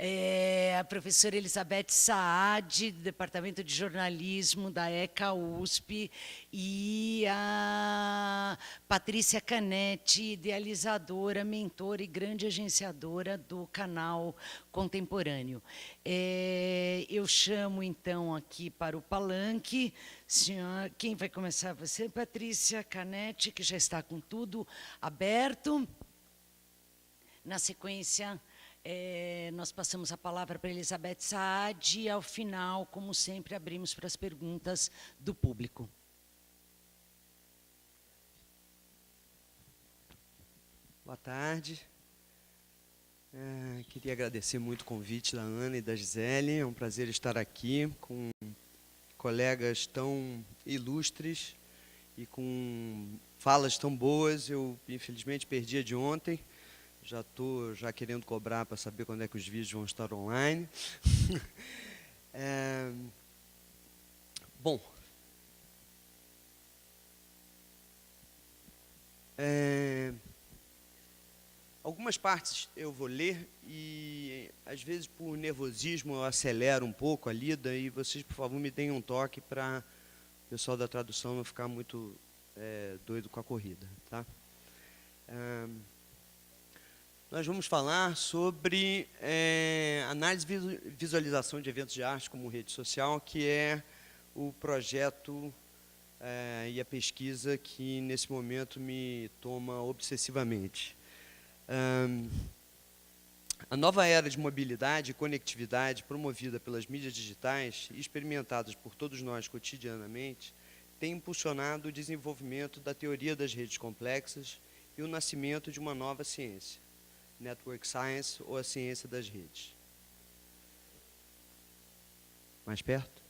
A professora Elizabeth Saad, do Departamento de Jornalismo da ECA USP, e a Patrícia Canetti, idealizadora, mentora e grande agenciadora do canal Contemporâneo. Eu chamo, então, aqui para o palanque, quem vai começar? Você, Patrícia Canetti, que já está com tudo aberto. Na sequência, nós passamos a palavra para Elizabeth Saad e, ao final, como sempre, abrimos para as perguntas do público. Boa tarde. Queria agradecer muito o convite da Ana e da Gisele. É um prazer estar aqui com colegas tão ilustres e com falas tão boas. Eu, infelizmente, perdi a de ontem. Já estou querendo cobrar para saber quando é que os vídeos vão estar online. Bom, algumas partes eu vou ler e, às vezes, por nervosismo, eu acelero um pouco a lida e vocês, por favor, me deem um toque para o pessoal da tradução não ficar muito doido com a corrida, tá? Nós vamos falar sobre análise e visualização de eventos de arte como rede social, que é o projeto e a pesquisa que, nesse momento, me toma obsessivamente. A nova era de mobilidade e conectividade promovida pelas mídias digitais e experimentadas por todos nós cotidianamente tem impulsionado o desenvolvimento da teoria das redes complexas e o nascimento de uma nova ciência, Network Science, ou a ciência das redes. Mais perto?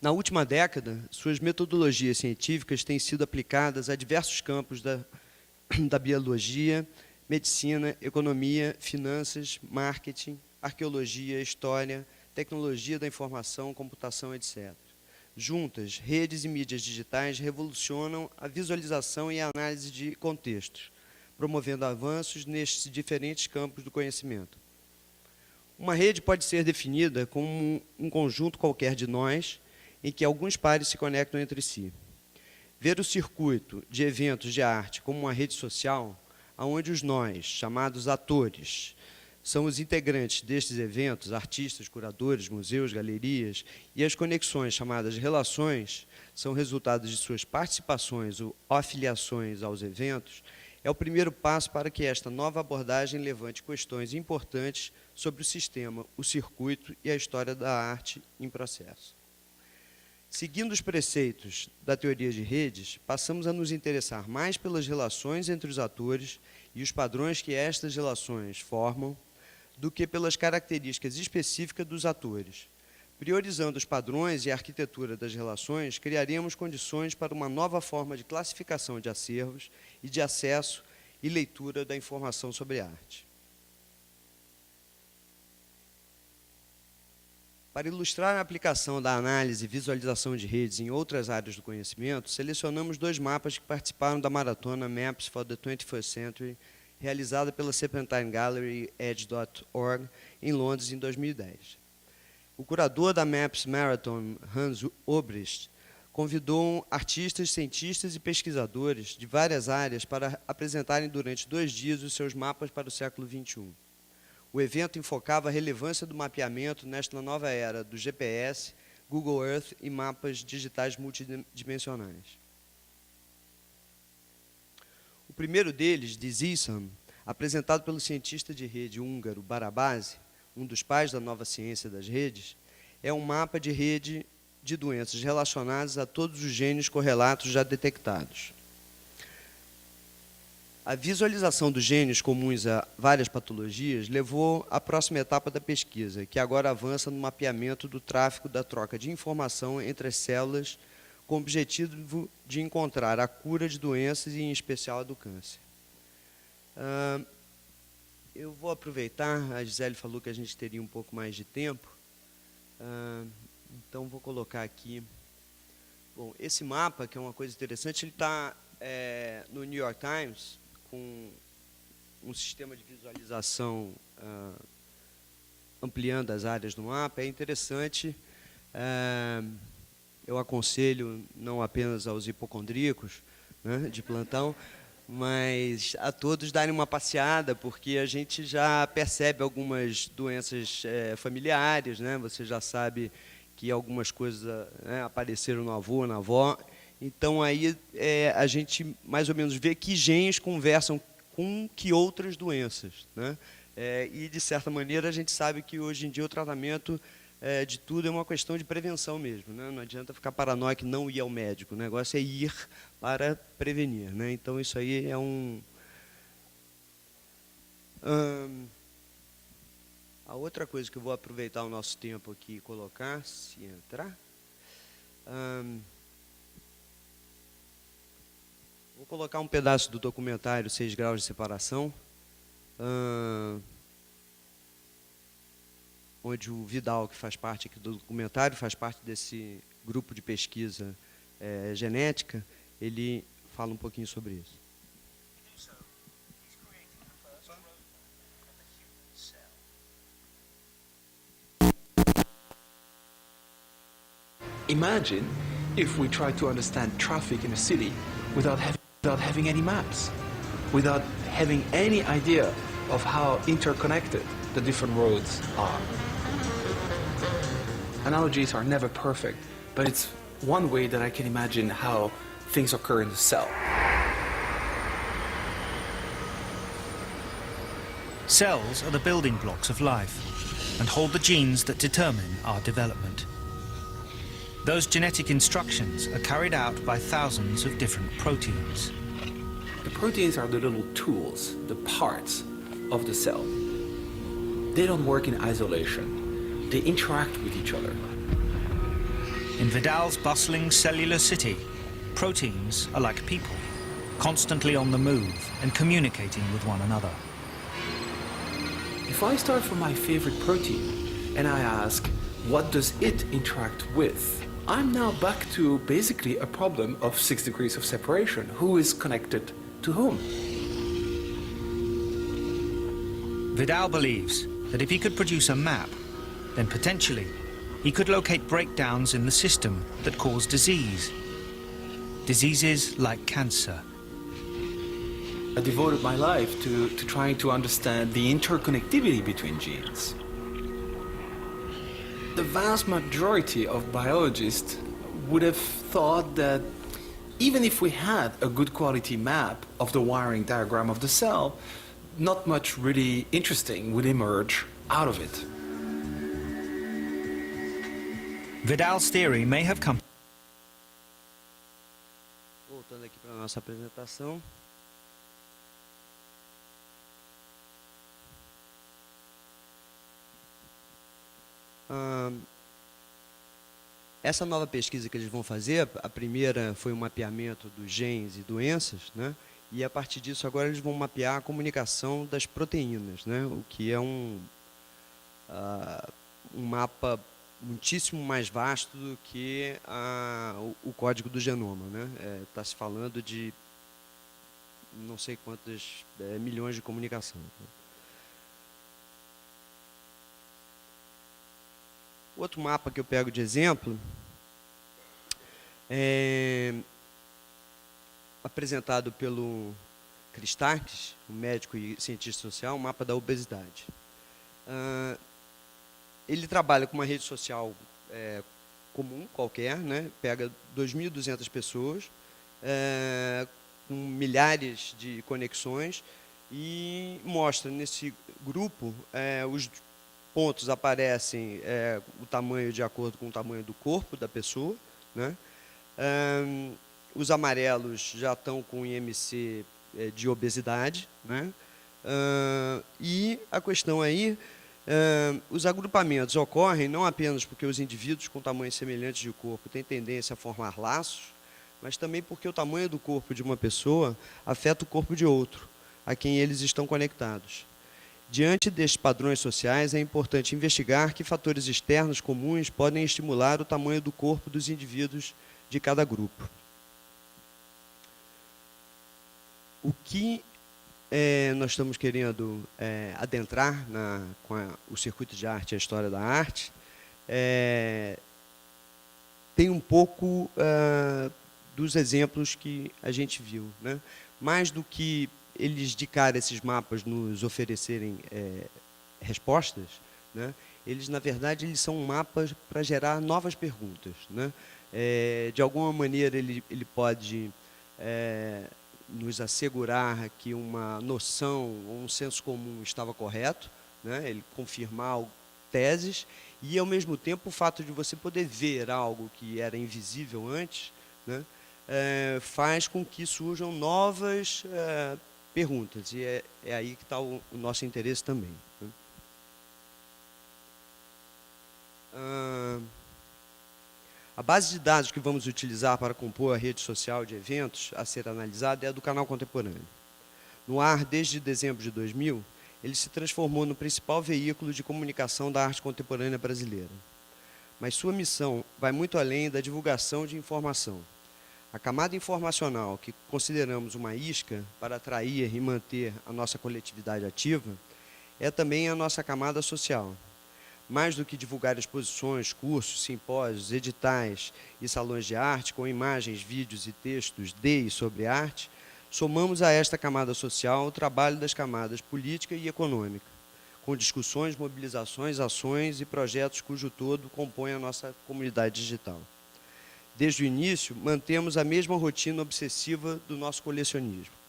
Na última década, suas metodologias científicas têm sido aplicadas a diversos campos da biologia, medicina, economia, finanças, marketing, arqueologia, história, tecnologia da informação, computação, etc. Juntas, redes e mídias digitais revolucionam a visualização e a análise de contextos, promovendo avanços nestes diferentes campos do conhecimento. Uma rede pode ser definida como um conjunto qualquer de nós, em que alguns pares se conectam entre si. Ver o circuito de eventos de arte como uma rede social, onde os nós, chamados atores, são os integrantes destes eventos, artistas, curadores, museus, galerias, e as conexões, chamadas relações, são resultados de suas participações ou afiliações aos eventos, é o primeiro passo para que esta nova abordagem levante questões importantes sobre o sistema, o circuito e a história da arte em processo. Seguindo os preceitos da teoria de redes, passamos a nos interessar mais pelas relações entre os atores e os padrões que estas relações formam, do que pelas características específicas dos atores. Priorizando os padrões e a arquitetura das relações, criaríamos condições para uma nova forma de classificação de acervos e de acesso e leitura da informação sobre arte. Para ilustrar a aplicação da análise e visualização de redes em outras áreas do conhecimento, selecionamos 2 mapas que participaram da maratona Maps for the 21st Century, realizada pela Serpentine Gallery e Edge.org, em Londres, em 2010. O curador da Maps Marathon, Hans Obrist, convidou artistas, cientistas e pesquisadores de várias áreas para apresentarem durante 2 dias os seus mapas para o século XXI. O evento enfocava a relevância do mapeamento nesta nova era do GPS, Google Earth e mapas digitais multidimensionais. O primeiro deles, DizISAM, apresentado pelo cientista de rede húngaro Barabási, um dos pais da nova ciência das redes, é um mapa de rede de doenças relacionadas a todos os genes correlatos já detectados. A visualização dos genes comuns a várias patologias levou à próxima etapa da pesquisa, que agora avança no mapeamento do tráfego da troca de informação entre as células, com o objetivo de encontrar a cura de doenças, e em especial a do câncer. Eu vou aproveitar, a Gisele falou que a gente teria um pouco mais de tempo, então vou colocar aqui. Bom, esse mapa, que é uma coisa interessante, ele está no New York Times, com um sistema de visualização ampliando as áreas do mapa é interessante. Eu aconselho não apenas aos hipocondríacos, né, de plantão, mas a todos darem uma passeada, porque a gente já percebe algumas doenças familiares, né? Você já sabe que algumas coisas, né, apareceram no avô, na avó. Então, aí a gente mais ou menos vê que genes conversam com que outras doenças, né? E, de certa maneira, a gente sabe que, hoje em dia, o tratamento de tudo é uma questão de prevenção mesmo, né? Não adianta ficar paranoico e não ir ao médico. O negócio é ir para prevenir, né? Então, isso aí é a outra coisa que eu vou aproveitar o nosso tempo aqui e colocar, se entrar... vou colocar um pedaço do documentário 6 Graus de Separação, onde o Vidal, que faz parte aqui do documentário, faz parte desse grupo de pesquisa genética, ele fala um pouquinho sobre isso. Imagine if we try to understand traffic in a city without having any maps, without having any idea of how interconnected the different roads are. Analogies are never perfect, but it's one way that I can imagine how things occur in the cell. Cells are the building blocks of life and hold the genes that determine our development. Those genetic instructions are carried out by thousands of different proteins. The proteins are the little tools, the parts of the cell. They don't work in isolation. They interact with each other. In Vidal's bustling cellular city, proteins are like people, constantly on the move and communicating with one another. If I start from my favorite protein and I ask, what does it interact with? I'm now back to basically a problem of 6 degrees of separation. Who is connected to whom? Vidal believes that if he could produce a map, then potentially he could locate breakdowns in the system that cause disease. Diseases like cancer. I devoted my life to trying to understand the interconnectivity between genes. The vast majority of biologists would have thought that even if we had a good quality map of the wiring diagram of the cell, not much really interesting would emerge out of it. Vidal's theory may have come. Voltando aqui para a nossa apresentação. Essa nova pesquisa que eles vão fazer, a primeira foi um mapeamento dos genes e doenças, né? E a partir disso agora eles vão mapear a comunicação das proteínas, né? O que é um mapa muitíssimo mais vasto do que o código do genoma, né? Está se falando de não sei quantas milhões de comunicação. Outro mapa que eu pego de exemplo é apresentado pelo Christakis, um médico e cientista social, um mapa da obesidade. Ele trabalha com uma rede social comum, qualquer, né? Pega 2.200 pessoas, com milhares de conexões, e mostra nesse grupo os pontos aparecem o tamanho de acordo com o tamanho do corpo da pessoa, né? Os amarelos já estão com IMC de obesidade, né? E a questão aí, os agrupamentos ocorrem não apenas porque os indivíduos com tamanhos semelhantes de corpo têm tendência a formar laços, mas também porque o tamanho do corpo de uma pessoa afeta o corpo de outro, a quem eles estão conectados. Diante destes padrões sociais, é importante investigar que fatores externos comuns podem estimular o tamanho do corpo dos indivíduos de cada grupo. O que nós estamos querendo adentrar com o circuito de arte e a história da arte, tem um pouco dos exemplos que a gente viu, né? Mais do que eles de cara, esses mapas, nos oferecerem respostas, né? Eles, na verdade, eles são mapas para gerar novas perguntas, né? De alguma maneira, ele pode nos assegurar que uma noção, um senso comum estava correto, né? Ele confirmar teses, e, ao mesmo tempo, o fato de você poder ver algo que era invisível antes, né? Faz com que surjam novas perguntas, e é aí que está o nosso interesse também, né? A base de dados que vamos utilizar para compor a rede social de eventos a ser analisada é a do Canal Contemporâneo. No ar desde dezembro de 2000, ele se transformou no principal veículo de comunicação da arte contemporânea brasileira. Mas sua missão vai muito além da divulgação de informação. A camada informacional, que consideramos uma isca para atrair e manter a nossa coletividade ativa, é também a nossa camada social. Mais do que divulgar exposições, cursos, simpósios, editais e salões de arte com imagens, vídeos e textos de e sobre arte, somamos a esta camada social o trabalho das camadas política e econômica, com discussões, mobilizações, ações e projetos cujo todo compõe a nossa comunidade digital. Desde o início, mantemos a mesma rotina obsessiva do nosso colecionismo.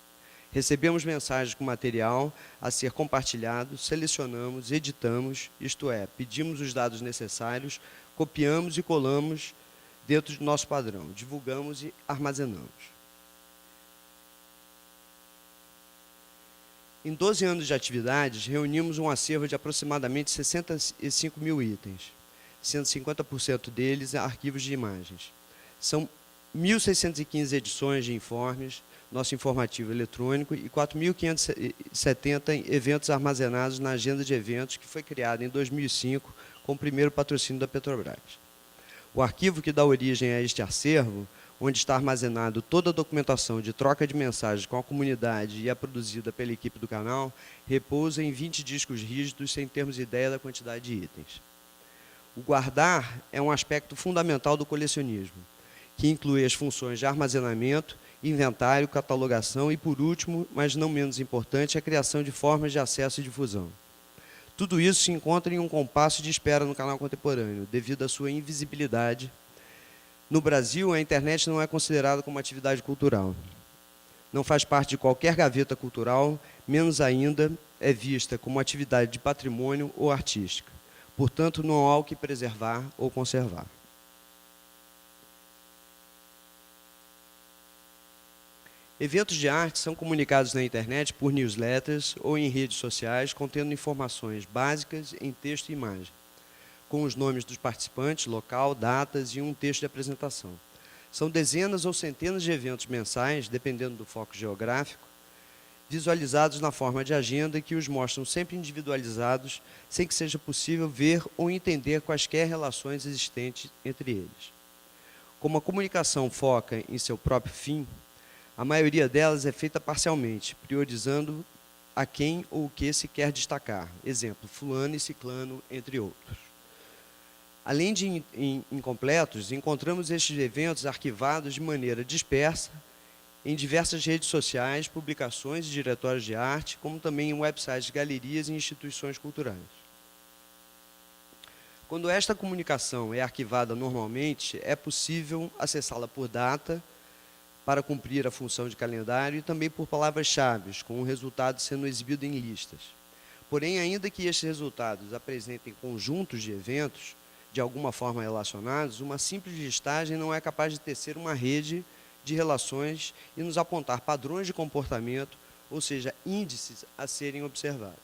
Recebemos mensagens com material a ser compartilhado, selecionamos, editamos, isto é, pedimos os dados necessários, copiamos e colamos dentro do nosso padrão, divulgamos e armazenamos. Em 12 anos de atividades, reunimos um acervo de aproximadamente 65 mil itens, sendo 50% deles arquivos de imagens. São 1.615 edições de informes, nosso informativo eletrônico, e 4.570 eventos armazenados na agenda de eventos, que foi criada em 2005 com o primeiro patrocínio da Petrobras. O arquivo que dá origem a este acervo, onde está armazenado toda a documentação de troca de mensagens com a comunidade e é produzida pela equipe do canal, repousa em 20 discos rígidos, sem termos ideia da quantidade de itens. O guardar é um aspecto fundamental do colecionismo, que inclui as funções de armazenamento, inventário, catalogação e, por último, mas não menos importante, a criação de formas de acesso e difusão. Tudo isso se encontra em um compasso de espera no canal contemporâneo, devido à sua invisibilidade. No Brasil, a internet não é considerada como atividade cultural. Não faz parte de qualquer gaveta cultural, menos ainda é vista como atividade de patrimônio ou artística. Portanto, não há o que preservar ou conservar. Eventos de arte são comunicados na internet por newsletters ou em redes sociais, contendo informações básicas em texto e imagem, com os nomes dos participantes, local, datas e um texto de apresentação. São dezenas ou centenas de eventos mensais, dependendo do foco geográfico, visualizados na forma de agenda, que os mostram sempre individualizados, sem que seja possível ver ou entender quaisquer relações existentes entre eles. Como a comunicação foca em seu próprio fim, a maioria delas é feita parcialmente, priorizando a quem ou o que se quer destacar. Exemplo, fulano e ciclano, entre outros. Além de incompletos, encontramos estes eventos arquivados de maneira dispersa em diversas redes sociais, publicações e diretórios de arte, como também em websites, galerias e instituições culturais. Quando esta comunicação é arquivada normalmente, é possível acessá-la por data, para cumprir a função de calendário, e também por palavras-chave, com o resultado sendo exibido em listas. Porém, ainda que estes resultados apresentem conjuntos de eventos, de alguma forma relacionados, uma simples listagem não é capaz de tecer uma rede de relações e nos apontar padrões de comportamento, ou seja, índices a serem observados.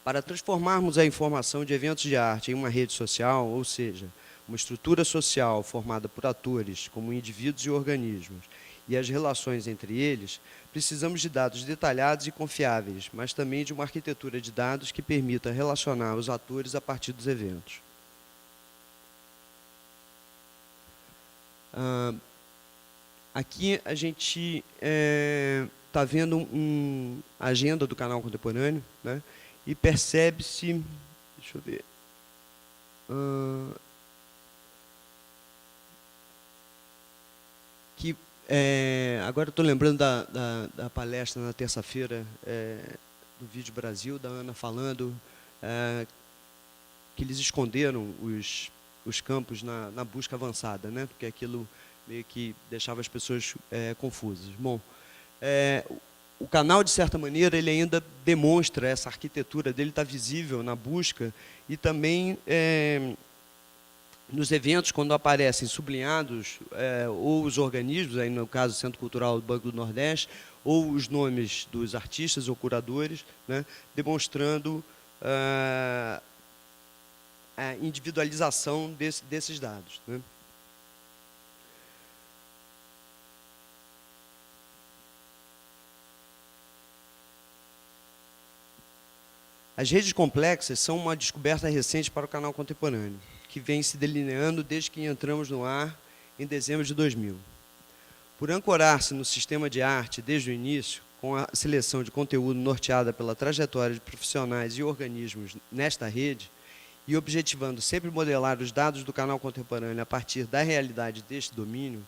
Para transformarmos a informação de eventos de arte em uma rede social, ou seja, uma estrutura social formada por atores, como indivíduos e organismos, e as relações entre eles, precisamos de dados detalhados e confiáveis, mas também de uma arquitetura de dados que permita relacionar os atores a partir dos eventos. Aqui a gente está vendo a agenda do canal contemporâneo, né? E percebe-se, deixa eu ver, que agora estou lembrando da palestra na terça-feira do Vídeo Brasil, da Ana falando que eles esconderam os campos na busca avançada, né? Porque aquilo meio que deixava as pessoas confusas. Bom, o canal, de certa maneira, ele ainda demonstra essa arquitetura dele, está visível na busca e também nos eventos, quando aparecem sublinhados ou os organismos, aí no caso Centro Cultural do Banco do Nordeste, ou os nomes dos artistas ou curadores, né, demonstrando a individualização desses dados, né. As redes complexas são uma descoberta recente para o canal contemporâneo, que vem se delineando desde que entramos no ar em dezembro de 2000. Por ancorar-se no sistema de arte desde o início, com a seleção de conteúdo norteada pela trajetória de profissionais e organismos nesta rede, e objetivando sempre modelar os dados do canal contemporâneo a partir da realidade deste domínio,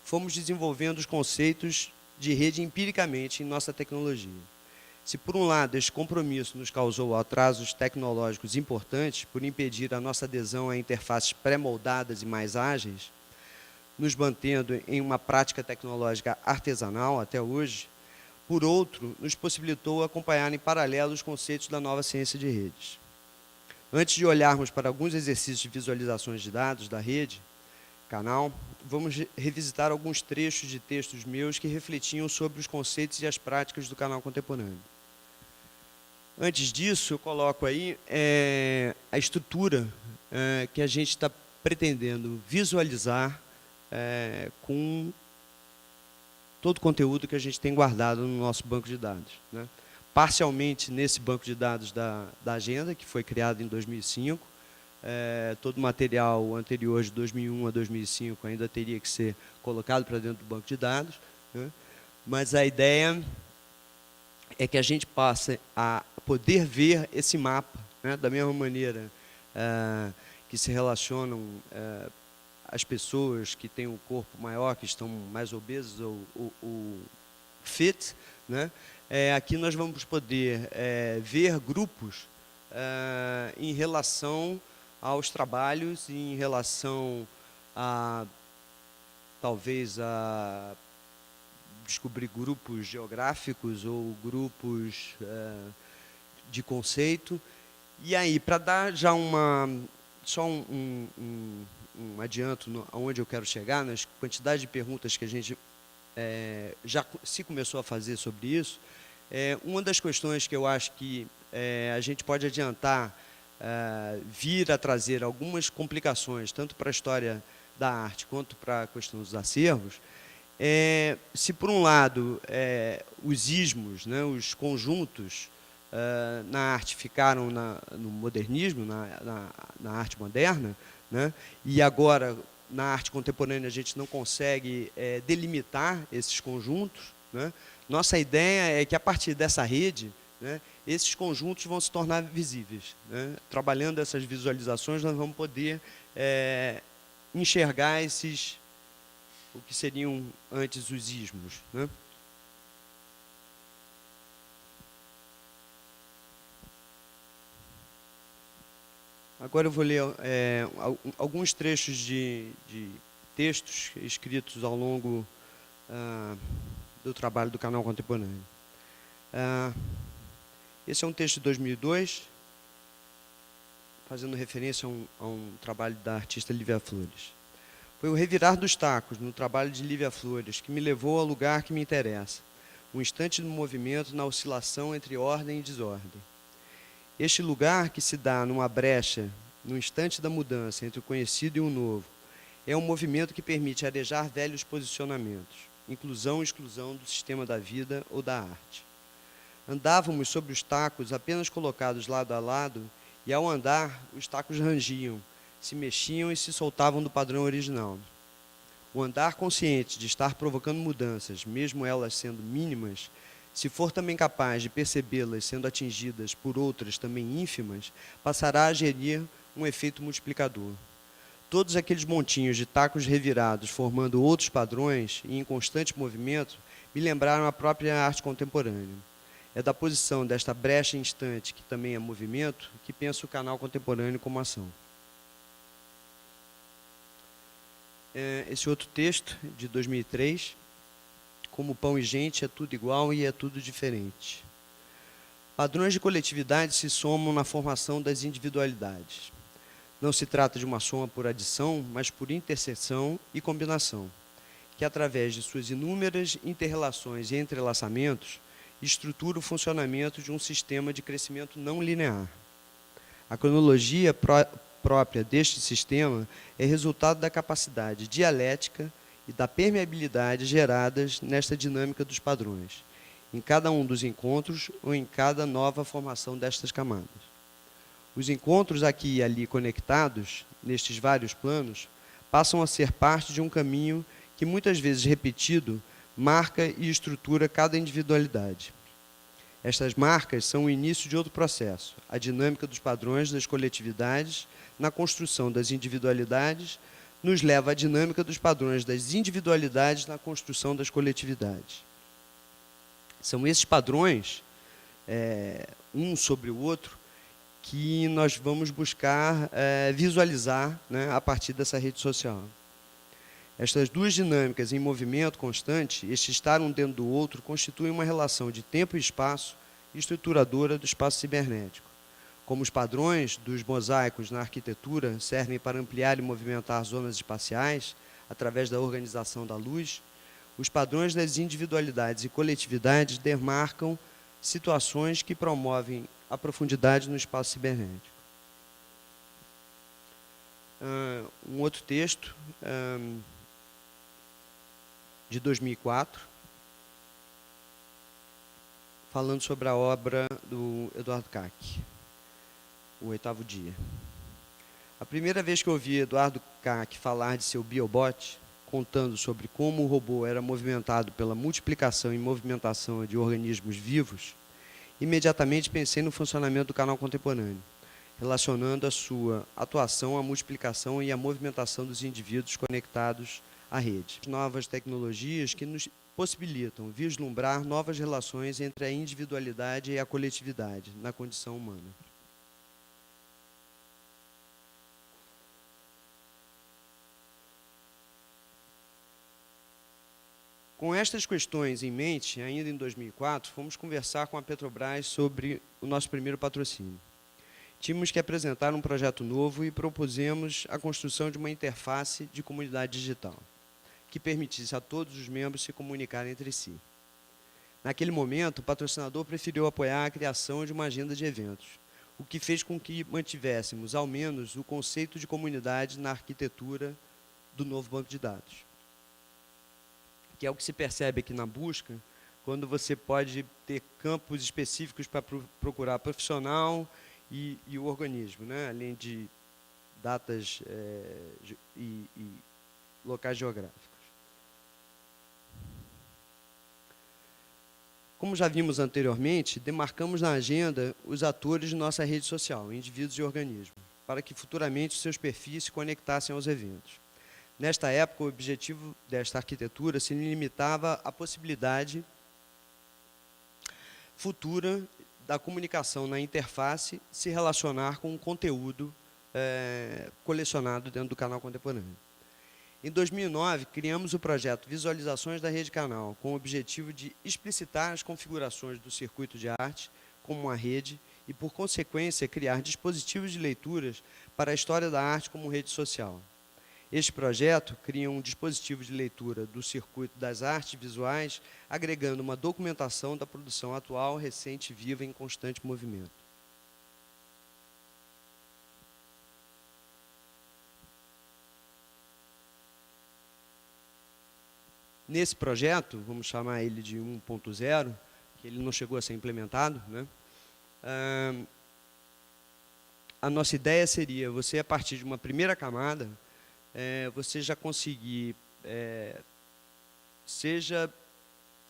fomos desenvolvendo os conceitos de rede empiricamente em nossa tecnologia. Se, por um lado, este compromisso nos causou atrasos tecnológicos importantes por impedir a nossa adesão a interfaces pré-moldadas e mais ágeis, nos mantendo em uma prática tecnológica artesanal até hoje, por outro, nos possibilitou acompanhar em paralelo os conceitos da nova ciência de redes. Antes de olharmos para alguns exercícios de visualizações de dados da rede, canal, vamos revisitar alguns trechos de textos meus que refletiam sobre os conceitos e as práticas do canal contemporâneo. Antes disso, eu coloco aí a estrutura que a gente está pretendendo visualizar com todo o conteúdo que a gente tem guardado no nosso banco de dados, né? Parcialmente nesse banco de dados da agenda, que foi criado em 2005, todo o material anterior de 2001 a 2005 ainda teria que ser colocado para dentro do banco de dados, né? Mas a ideia é que a gente passe a poder ver esse mapa, né? Da mesma maneira que se relacionam as pessoas que têm um corpo maior, que estão mais obesas ou fit, né? Aqui nós vamos poder ver grupos em relação aos trabalhos, em relação a, talvez, a descobrir grupos geográficos ou grupos de conceito. E aí, para dar já só um adianto aonde eu quero chegar, nas quantidades de perguntas que a gente já se começou a fazer sobre isso, uma das questões que eu acho que a gente pode adiantar vir a trazer algumas complicações, tanto para a história da arte quanto para a questão dos acervos, se por um lado os ismos, né, os conjuntos na arte ficaram no modernismo, na arte moderna, né, e agora na arte contemporânea a gente não consegue delimitar esses conjuntos, né, nossa ideia é que a partir dessa rede, né, esses conjuntos vão se tornar visíveis, né. Trabalhando essas visualizações nós vamos poder enxergar o que seriam antes os ismos, né? Agora eu vou ler alguns trechos de textos escritos ao longo do trabalho do canal contemporâneo. Esse é um texto de 2002, fazendo referência a um trabalho da artista Lívia Flores. Foi o revirar dos tacos no trabalho de Lívia Flores que me levou ao lugar que me interessa, um instante do movimento na oscilação entre ordem e desordem. Este lugar que se dá numa brecha, no instante da mudança entre o conhecido e o novo, é um movimento que permite arejar velhos posicionamentos, inclusão e exclusão do sistema da vida ou da arte. Andávamos sobre os tacos apenas colocados lado a lado e, ao andar, os tacos rangiam, se mexiam e se soltavam do padrão original. O andar consciente de estar provocando mudanças, mesmo elas sendo mínimas, se for também capaz de percebê-las sendo atingidas por outras também ínfimas, passará a gerir um efeito multiplicador. Todos aqueles montinhos de tacos revirados formando outros padrões e em constante movimento me lembraram a própria arte contemporânea. É da posição desta brecha instante, que também é movimento, que penso o canal contemporâneo como ação. Esse outro texto, de 2003, como pão e gente é tudo igual e é tudo diferente. Padrões de coletividade se somam na formação das individualidades. Não se trata de uma soma por adição, mas por interseção e combinação, que através de suas inúmeras interrelações e entrelaçamentos, estrutura o funcionamento de um sistema de crescimento não linear. A cronologia própria deste sistema é resultado da capacidade dialética e da permeabilidade geradas nesta dinâmica dos padrões, em cada um dos encontros ou em cada nova formação destas camadas. Os encontros aqui e ali conectados, nestes vários planos, passam a ser parte de um caminho que, muitas vezes repetido, marca e estrutura cada individualidade. Estas marcas são o início de outro processo, a dinâmica dos padrões das coletividades na construção das individualidades nos leva à dinâmica dos padrões das individualidades na construção das coletividades. São esses padrões, um sobre o outro, que nós vamos buscar visualizar, né, a partir dessa rede social. Estas duas dinâmicas em movimento constante, este estar um dentro do outro, constituem uma relação de tempo e espaço estruturadora do espaço cibernético. Como os padrões dos mosaicos na arquitetura servem para ampliar e movimentar zonas espaciais através da organização da luz, os padrões das individualidades e coletividades demarcam situações que promovem a profundidade no espaço cibernético. Um outro texto, de 2004, falando sobre a obra do Eduardo Kac, O Oitavo Dia. A primeira vez que eu ouvi Eduardo Kac falar de seu biobot, contando sobre como o robô era movimentado pela multiplicação e movimentação de organismos vivos, imediatamente pensei no funcionamento do canal contemporâneo, relacionando a sua atuação à multiplicação e à movimentação dos indivíduos conectados à rede. Novas tecnologias que nos possibilitam vislumbrar novas relações entre a individualidade e a coletividade na condição humana. Com estas questões em mente, ainda em 2004, fomos conversar com a Petrobras sobre o nosso primeiro patrocínio. Tínhamos que apresentar um projeto novo e propusemos a construção de uma interface de comunidade digital, que permitisse a todos os membros se comunicarem entre si. Naquele momento, o patrocinador preferiu apoiar a criação de uma agenda de eventos, o que fez com que mantivéssemos, ao menos, o conceito de comunidade na arquitetura do novo banco de dados, que é o que se percebe aqui na busca, quando você pode ter campos específicos para procurar profissional e o organismo, né? Além de datas e locais geográficos. Como já vimos anteriormente, demarcamos na agenda os atores de nossa rede social, indivíduos e organismos, para que futuramente seus perfis se conectassem aos eventos. Nesta época, o objetivo desta arquitetura se limitava à possibilidade futura da comunicação na interface se relacionar com o conteúdo colecionado dentro do canal contemporâneo. Em 2009, criamos o projeto Visualizações da Rede Canal, com o objetivo de explicitar as configurações do circuito de arte como uma rede e, por consequência, criar dispositivos de leituras para a história da arte como rede social. Este projeto cria um dispositivo de leitura do circuito das artes visuais, agregando uma documentação da produção atual, recente, viva e em constante movimento. Nesse projeto, vamos chamar ele de 1.0, que ele não chegou a ser implementado, né? A nossa ideia seria você, a partir de uma primeira camada, você já conseguir seja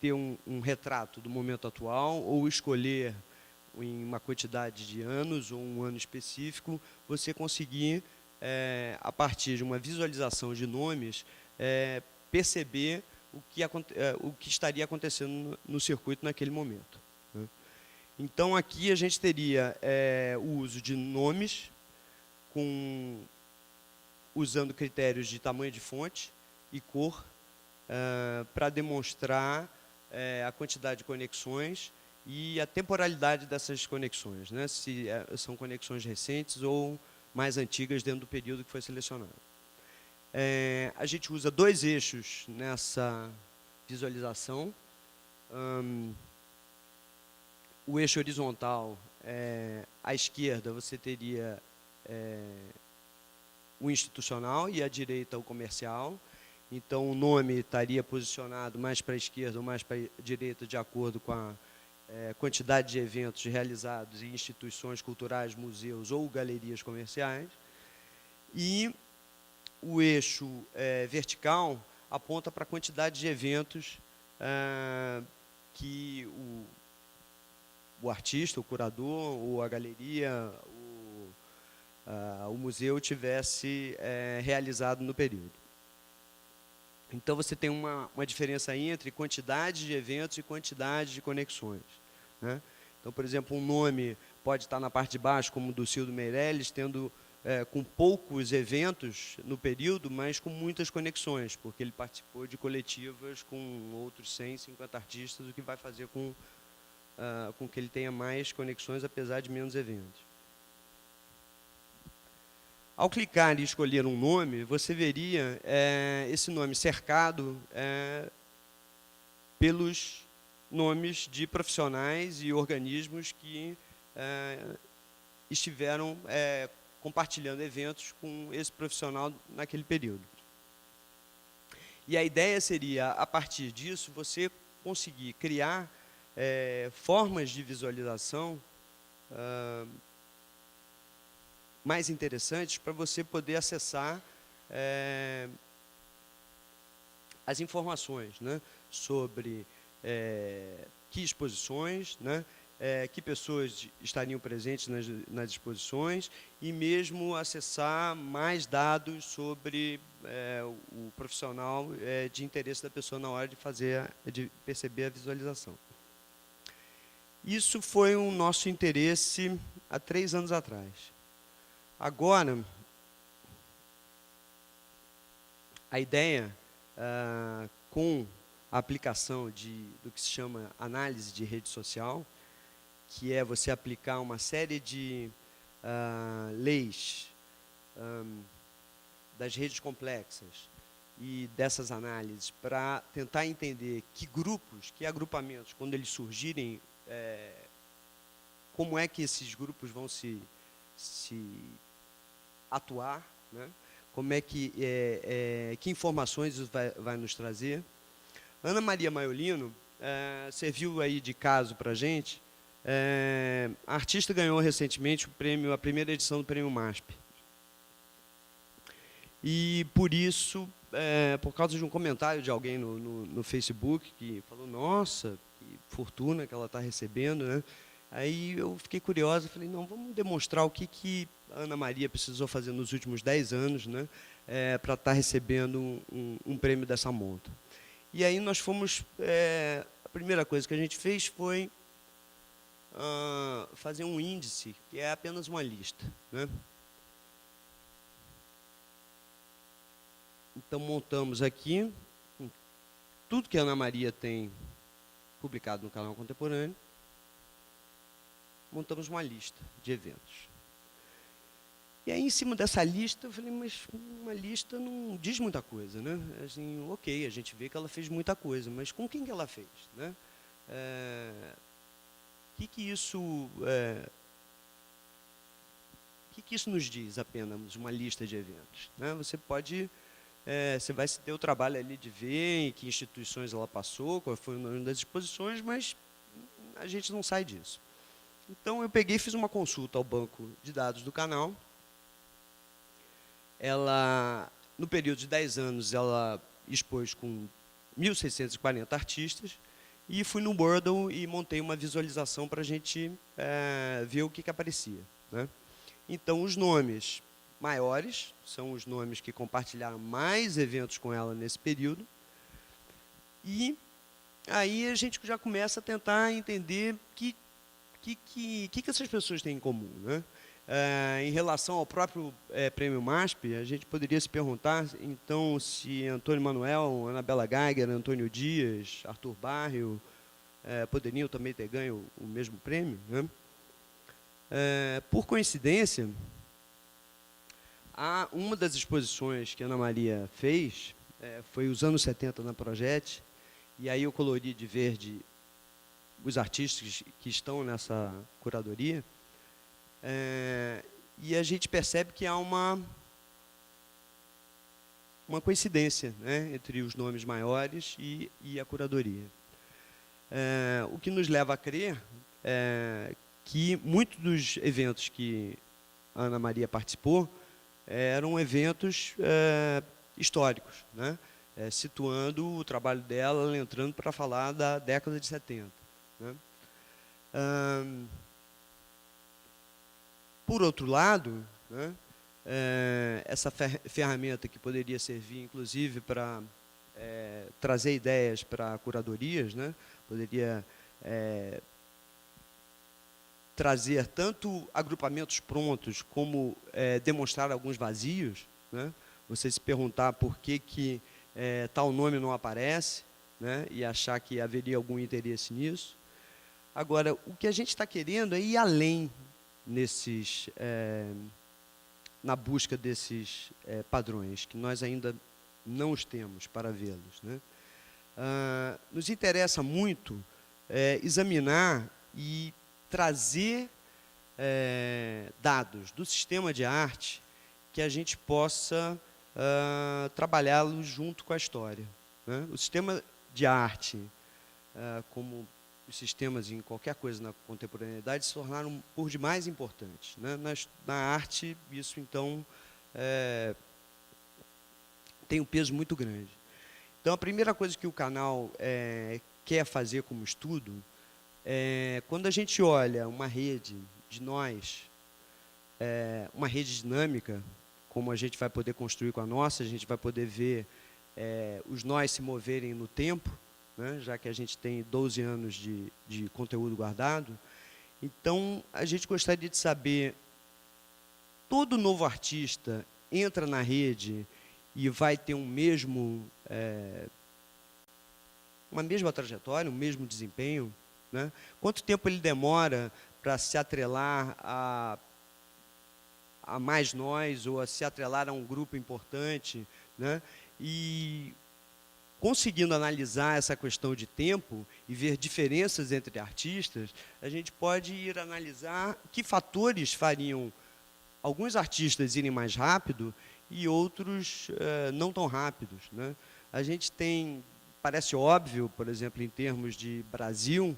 ter um retrato do momento atual ou escolher em uma quantidade de anos ou um ano específico, você conseguir, a partir de uma visualização de nomes, perceber o que estaria acontecendo no circuito naquele momento, né? Então, aqui a gente teria o uso de nomes usando critérios de tamanho de fonte e cor para demonstrar a quantidade de conexões e a temporalidade dessas conexões, né? Se são conexões recentes ou mais antigas dentro do período que foi selecionado. A gente usa 2 eixos nessa visualização. O eixo horizontal, à esquerda você teria o institucional e à direita o comercial. Então, o nome estaria posicionado mais para a esquerda ou mais para a direita, de acordo com a quantidade de eventos realizados em instituições culturais, museus ou galerias comerciais. E o eixo vertical aponta para a quantidade de eventos que o artista, o curador, ou a galeria, o museu tivesse realizado no período. Então, você tem uma diferença aí entre quantidade de eventos e quantidade de conexões, né? Então, por exemplo, um nome pode estar na parte de baixo, como o do Cildo Meirelles, com poucos eventos no período, mas com muitas conexões, porque ele participou de coletivas com outros 100, 50 artistas, o que vai fazer com que ele tenha mais conexões, apesar de menos eventos. Ao clicar e escolher um nome, você veria esse nome cercado pelos nomes de profissionais e organismos que estiveram compartilhando eventos com esse profissional naquele período. E a ideia seria, a partir disso, você conseguir criar formas de visualização mais interessantes para você poder acessar as informações, né, sobre que exposições, né, que pessoas estariam presentes nas exposições e mesmo acessar mais dados sobre o profissional de interesse da pessoa na hora de perceber a visualização. Isso foi o nosso interesse há 3 anos atrás. Agora, a ideia, com a aplicação do que se chama análise de rede social, que é você aplicar uma série de leis das redes complexas e dessas análises para tentar entender que grupos, que agrupamentos, quando eles surgirem, como é que esses grupos vão se atuar, né? Como é que informações isso vai nos trazer. Ana Maria Maiolino serviu aí de caso para a gente. A artista ganhou recentemente a primeira edição do Prêmio MASP. E, por isso, por causa de um comentário de alguém no Facebook, que falou, nossa, que fortuna que ela está recebendo, né? Aí eu fiquei curiosa e falei, não, vamos demonstrar o que a Ana Maria precisou fazer nos últimos 10 anos, né, para estar recebendo um prêmio dessa monta. E aí nós fomos, a primeira coisa que a gente fez foi fazer um índice, que é apenas uma lista, né? Então, montamos aqui tudo que a Ana Maria tem publicado no canal Contemporâneo, montamos uma lista de eventos. E aí, em cima dessa lista, eu falei, mas uma lista não diz muita coisa, né? Assim, ok, a gente vê que ela fez muita coisa, mas com quem que ela fez, né? O que isso nos diz apenas, uma lista de eventos, né? Você pode, você vai ter o trabalho ali de ver em que instituições ela passou, qual foi o nome das exposições, mas a gente não sai disso. Então, eu peguei e fiz uma consulta ao banco de dados do canal. Ela, no período de 10 anos, ela expôs com 1.640 artistas, e fui no Wordle e montei uma visualização para a gente ver o que aparecia, né? Então, os nomes maiores são os nomes que compartilharam mais eventos com ela nesse período. E aí a gente já começa a tentar entender o que essas pessoas têm em comum, né? Em relação ao próprio Prêmio MASP, a gente poderia se perguntar, então, se Antônio Manuel, Anabela Geiger, Antônio Dias, Arthur Barrio poderiam também ter ganho o mesmo prêmio, né? Por coincidência, uma das exposições que a Ana Maria fez foi os anos 70 na Projet, e aí eu colori de verde os artistas que estão nessa curadoria, e a gente percebe que há uma coincidência, né, entre os nomes maiores e a curadoria. O que nos leva a crer que muitos dos eventos que a Ana Maria participou eram eventos históricos, né, situando o trabalho dela, ela entrando para falar da década de 70. Né? Por outro lado, né, essa ferramenta que poderia servir, inclusive, para trazer ideias para curadorias, né, poderia trazer tanto agrupamentos prontos como demonstrar alguns vazios, né? Você se perguntar por que tal nome não aparece, né, e achar que haveria algum interesse nisso. Agora, o que a gente está querendo é ir além na busca desses padrões, que nós ainda não os temos para vê-los, né? Nos interessa muito examinar e trazer dados do sistema de arte que a gente possa trabalhá-los junto com a história, né? O sistema de arte, como os sistemas em qualquer coisa na contemporaneidade, se tornaram por demais importantes, né? Na arte, isso, então, tem um peso muito grande. Então, a primeira coisa que o canal quer fazer como estudo quando a gente olha uma rede de nós, uma rede dinâmica, como a gente vai poder construir com a nossa, a gente vai poder ver os nós se moverem no tempo, né, já que a gente tem 12 anos de conteúdo guardado. Então, a gente gostaria de saber, todo novo artista entra na rede e vai ter uma mesma trajetória, um mesmo desempenho, né? Quanto tempo ele demora para se atrelar a mais nós, ou a se atrelar a um grupo importante, né? E conseguindo analisar essa questão de tempo e ver diferenças entre artistas, a gente pode ir analisar que fatores fariam alguns artistas irem mais rápido e outros não tão rápidos, né? A gente tem, parece óbvio, por exemplo, em termos de Brasil,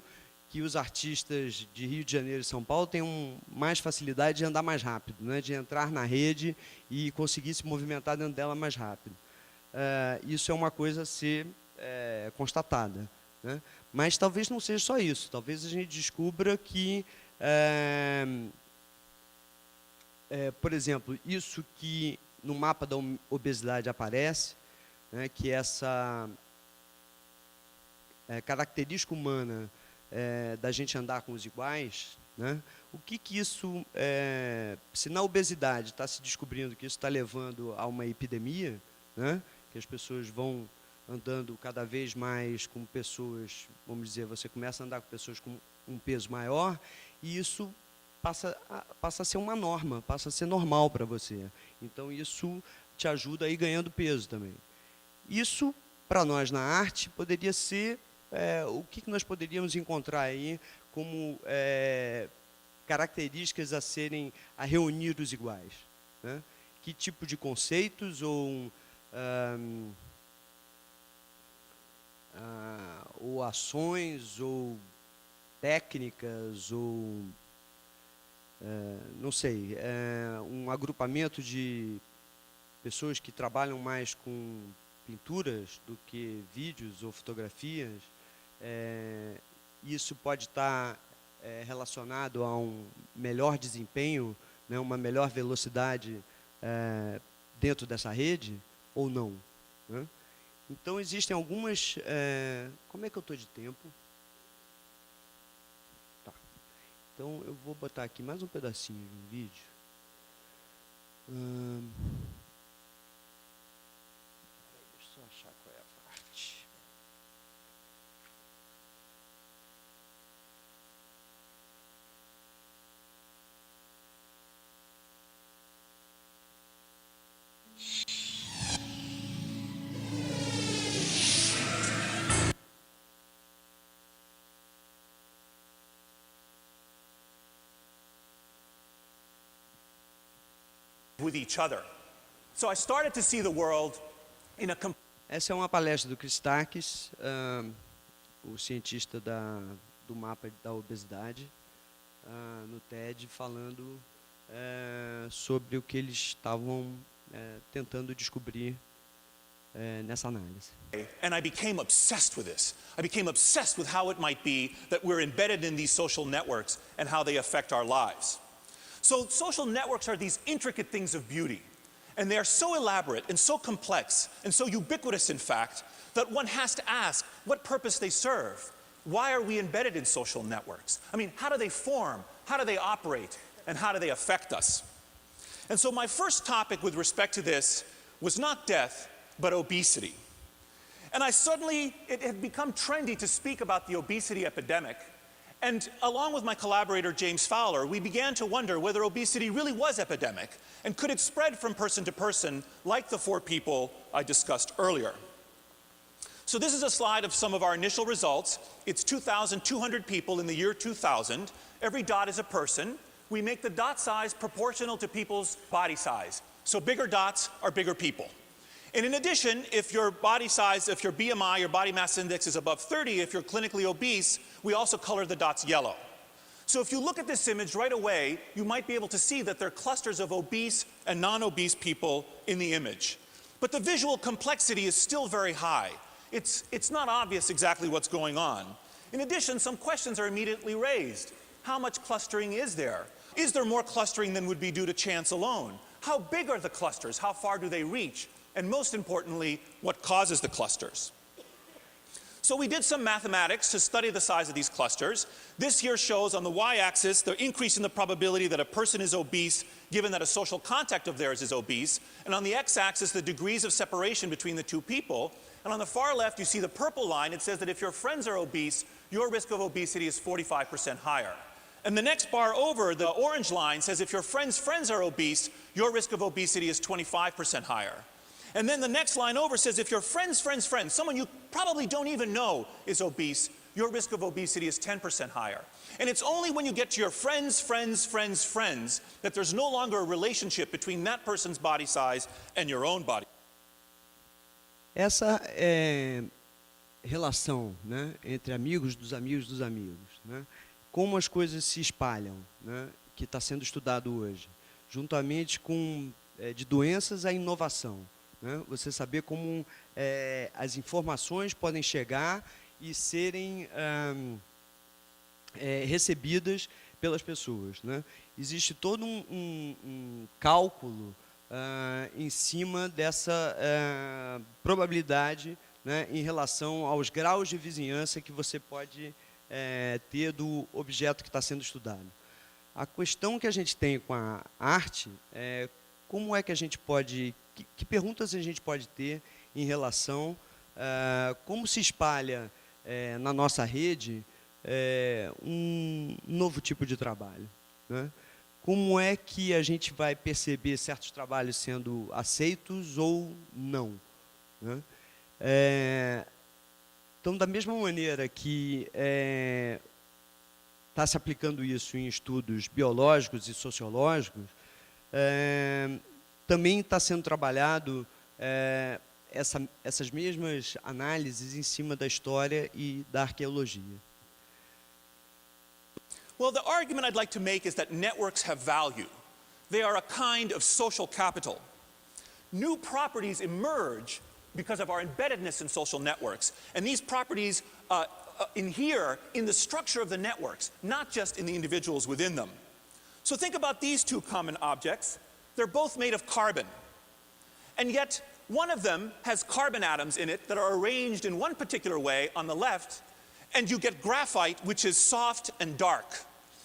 que os artistas de Rio de Janeiro e São Paulo têm mais facilidade de andar mais rápido, né? De entrar na rede e conseguir se movimentar dentro dela mais rápido. Isso é uma coisa a ser constatada, né? Mas talvez não seja só isso. Talvez a gente descubra que, por exemplo, isso que no mapa da obesidade aparece, né, que essa característica humana da gente andar com os iguais, né? O que isso, se na obesidade está se descobrindo que isso está levando a uma epidemia, né? Que as pessoas vão andando cada vez mais com pessoas, vamos dizer, você começa a andar com pessoas com um peso maior, e isso passa a ser uma norma, passa a ser normal para você. Então, isso te ajuda a ir ganhando peso também. Isso, para nós na arte, poderia ser o que nós poderíamos encontrar aí como características a reunir os iguais, né? Que tipo de conceitos ou ações ou técnicas ou não sei, um agrupamento de pessoas que trabalham mais com pinturas do que vídeos ou fotografias, isso pode estar relacionado a um melhor desempenho, né, uma melhor velocidade dentro dessa rede, ou não, né? Então, existem algumas... como é que eu estou de tempo? Tá. Então, eu vou botar aqui mais um pedacinho de um vídeo. Deixa eu só achar qual é a parte. With each other. So I started to see the world in a Essa é uma palestra do Chris Takis, o cientista do mapa da obesidade, no TED, falando sobre o que eles estavam tentando descobrir nessa análise. And I became obsessed with this. I became obsessed with how it might be that we're embedded in these social networks and how they affect our lives. So social networks are these intricate things of beauty. And they are so elaborate and so complex and so ubiquitous, in fact, that one has to ask what purpose they serve. Why are we embedded in social networks? I mean, how do they form? How do they operate? And how do they affect us? And so my first topic with respect to this was not death, but obesity. And it had become trendy to speak about the obesity epidemic. And along with my collaborator, James Fowler, we began to wonder whether obesity really was epidemic, and could it spread from person to person, like the 4 people I discussed earlier. So this is a slide of some of our initial results. It's 2,200 people in the year 2000. Every dot is a person. We make the dot size proportional to people's body size. So bigger dots are bigger people. And in addition, if your body size, if your BMI, your body mass index is above 30, if you're clinically obese, we also color the dots yellow. So if you look at this image right away, you might be able to see that there are clusters of obese and non-obese people in the image. But the visual complexity is still very high. It's not obvious exactly what's going on. In addition, some questions are immediately raised. How much clustering is there? Is there more clustering than would be due to chance alone? How big are the clusters? How far do they reach? And most importantly, what causes the clusters? So we did some mathematics to study the size of these clusters. This here shows on the y-axis the increase in the probability that a person is obese given that a social contact of theirs is obese, and on the x-axis the degrees of separation between the 2 people. And on the far left you see the purple line. It says that if your friends are obese, your risk of obesity is 45% higher. And the next bar over, the orange line, says if your friends' friends are obese, your risk of obesity is 25% higher. And then the next line over says if your friend's friend's friend, someone you probably don't even know is obese, your risk of obesity is 10% higher. And it's only when you get to your friends' friends' friends' friends that there's no longer a relationship between that person's body size and your own body. Essa relação, né, entre amigos dos amigos dos amigos, né, como as coisas se espalham, né, que está sendo estudado hoje, juntamente com de doenças à inovação. Né? Você saber como as informações podem chegar e serem recebidas pelas pessoas. Né? Existe todo um cálculo em cima dessa probabilidade, né, em relação aos graus de vizinhança que você pode ter do objeto que está sendo estudado. A questão que a gente tem com a arte é como é que a gente pode... Que perguntas a gente pode ter em relação a como se espalha na nossa rede um novo tipo de trabalho, né? Como é que a gente vai perceber certos trabalhos sendo aceitos ou não, né? Então, da mesma maneira que está se aplicando isso em estudos biológicos e sociológicos, também está sendo trabalhado essas mesmas análises em cima da história e da arqueologia. Well, the argument I'd like to make is that networks have value. They are a kind of social capital. New properties emerge because of our embeddedness in social networks. And these properties inhere in the structure of the networks, not just in the individuals within them. So think about these two common objects. They're both made of carbon. And yet, one of them has carbon atoms in it that are arranged in one particular way on the left, and you get graphite, which is soft and dark.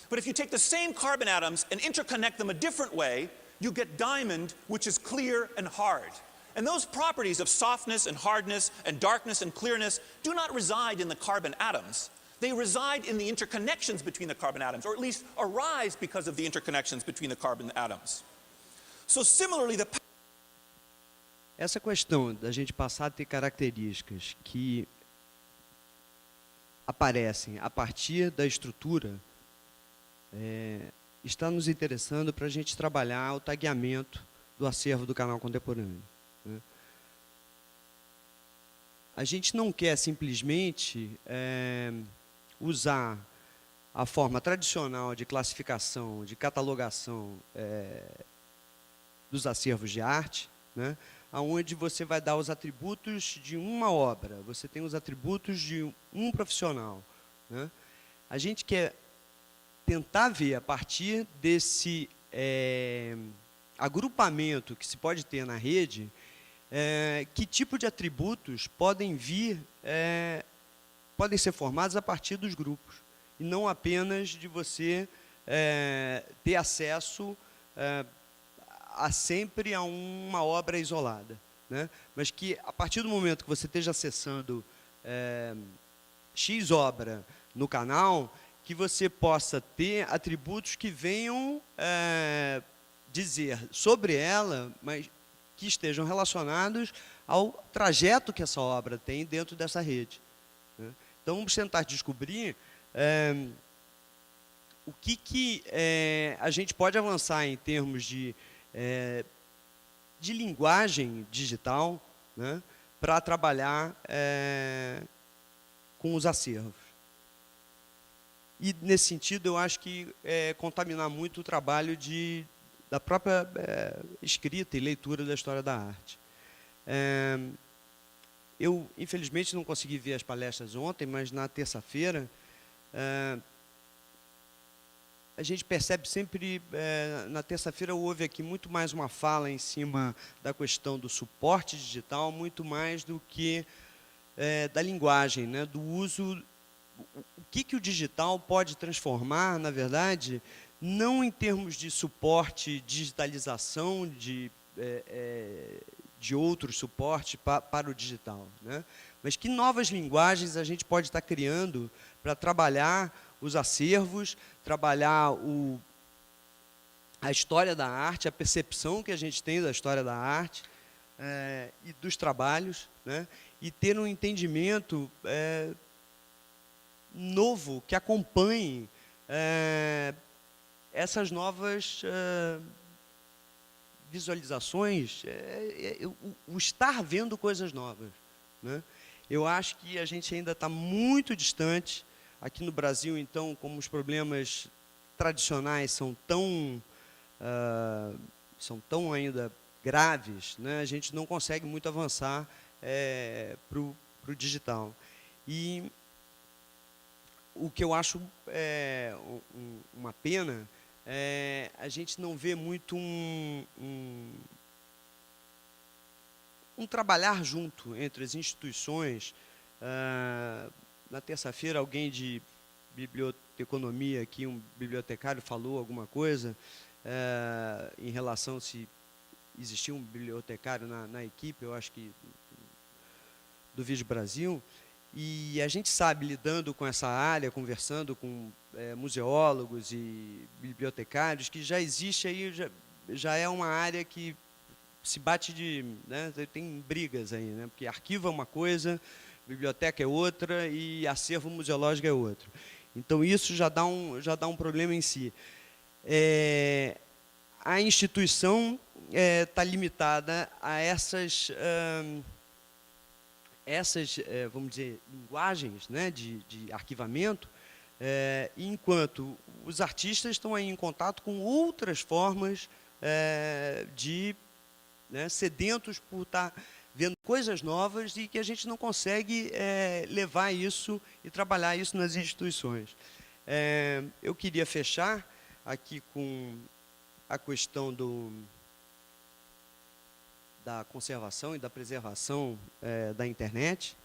But if you take the same carbon atoms and interconnect them a different way, you get diamond, which is clear and hard. And those properties of softness and hardness and darkness and clearness do not reside in the carbon atoms. They reside in the interconnections between the carbon atoms, or at least arise because of the interconnections between the carbon atoms. So similarly, the Essa questão da gente passar a ter características que aparecem a partir da estrutura está nos interessando para a gente trabalhar o tagueamento do acervo do canal contemporâneo, né? A gente não quer simplesmente usar a forma tradicional de classificação, de catalogação dos acervos de arte, né, onde você vai dar os atributos de uma obra, você tem os atributos de um profissional, né? A gente quer tentar ver, a partir desse agrupamento que se pode ter na rede, que tipo de atributos podem vir, podem ser formados a partir dos grupos, e não apenas de você ter acesso sempre a uma obra isolada, né? Mas que, a partir do momento que você esteja acessando X obra no canal, que você possa ter atributos que venham dizer sobre ela, mas que estejam relacionados ao trajeto que essa obra tem dentro dessa rede, né? Então, vamos tentar descobrir o que a gente pode avançar em termos de linguagem digital, né, para trabalhar com os acervos. E, nesse sentido, eu acho que contaminar muito o trabalho da própria escrita e leitura da história da arte. Eu, infelizmente, não consegui ver as palestras ontem, mas na terça-feira a gente percebe sempre, na terça-feira houve aqui muito mais uma fala em cima da questão do suporte digital, muito mais do que da linguagem, né, do uso, o que o digital pode transformar, na verdade, não em termos de suporte, digitalização de outros suportes para o digital, né, mas que novas linguagens a gente pode estar criando para trabalhar os acervos, trabalhar a história da arte, a percepção que a gente tem da história da arte e dos trabalhos, né, e ter um entendimento novo que acompanhe essas novas visualizações, o estar vendo coisas novas, né? Eu acho que a gente ainda está muito distante. Aqui no Brasil, então, como os problemas tradicionais são tão ainda graves, né, a gente não consegue muito avançar para o digital. E o que eu acho uma pena é a gente não vê muito um trabalhar junto entre as instituições. Na terça-feira, alguém de biblioteconomia aqui, um bibliotecário, falou alguma coisa em relação se existia um bibliotecário na equipe, eu acho que do Vídeo Brasil, e a gente sabe, lidando com essa área, conversando com museólogos e bibliotecários, que já existe aí, já é uma área que se bate né, tem brigas aí, né, porque arquivo é uma coisa, biblioteca é outra e acervo museológico é outro. Então, isso já dá um problema em si. A instituição está limitada a essas vamos dizer, linguagens, né, de arquivamento, enquanto os artistas estão aí em contato com outras formas sedentos por estar vendo coisas novas e que a gente não consegue levar isso e trabalhar isso nas instituições. Eu queria fechar aqui com a questão da conservação e da preservação da internet.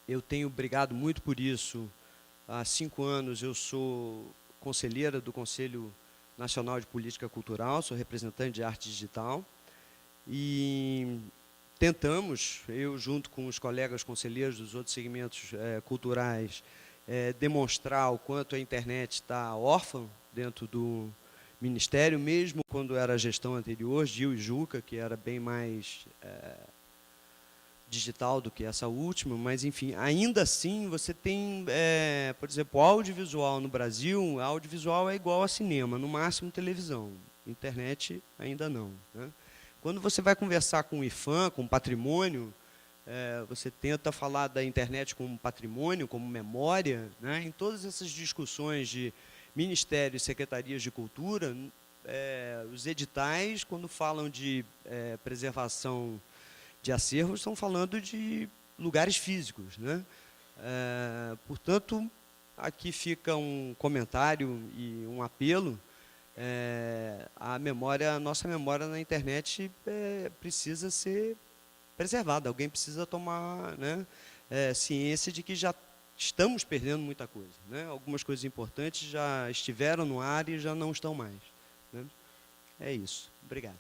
Eu tenho brigado muito por isso. Há 5 anos eu sou conselheira do Conselho Nacional de Política Cultural, sou representante de arte digital, e tentamos, eu junto com os colegas conselheiros dos outros segmentos culturais, demonstrar o quanto a internet está órfã dentro do Ministério, mesmo quando era a gestão anterior, Gil e Juca, que era bem mais digital do que essa última, mas, enfim, ainda assim, você tem, por exemplo, audiovisual no Brasil, audiovisual é igual a cinema, no máximo televisão, internet ainda não, né? Quando você vai conversar com o IFAM, com patrimônio, você tenta falar da internet como patrimônio, como memória, né? Em todas essas discussões de ministérios e secretarias de cultura, os editais, quando falam de preservação de acervos, estão falando de lugares físicos, né? Portanto, aqui fica um comentário e um apelo. A nossa memória na internet precisa ser preservada. Alguém precisa tomar, né, ciência de que já estamos perdendo muita coisa, né? Algumas coisas importantes já estiveram no ar e já não estão mais, né? É isso. Obrigado.